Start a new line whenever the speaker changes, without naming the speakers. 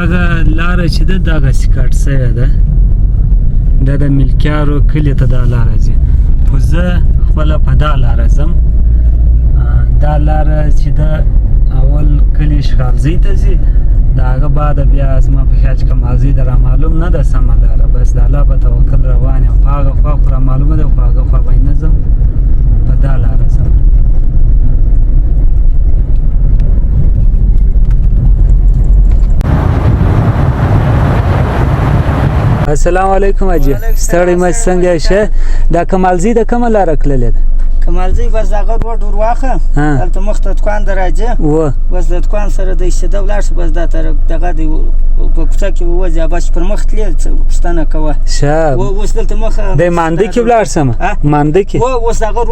دغه لاره چې ده دغسې کټ سوې ده دا د ملکیارو کلي ته دا لاره ځي خو زه خپله په دا لاره ځم دا لاره چې ده اول کلي شخالزۍ ته ځي د هغه بعده بیا زما په خیال چې کمالزۍ ته رامعلوم نه ده سمه لاره بس د الله په توکل روان یم په هغه خوا خو رامعلومه ده خو هغه خوا به نه ځم په دا لاره ځم السلام علیکم اجي ستړی مې څنګه شه دا کمالزۍ د کومه لاره تللې ده
کمالزۍ بس دغه روډ ور واخه هلته مخ ته دوکان ته راځي بس د دوکان سره د ایسته ولاړ شو بس دا طرف دغه دی په کوڅه کې ووځي بس پر مخ تلې پوښتنه کوه
ښه
اوس دلته مخه
د مانده کې ولاړ سم مانده کې
اوس دغه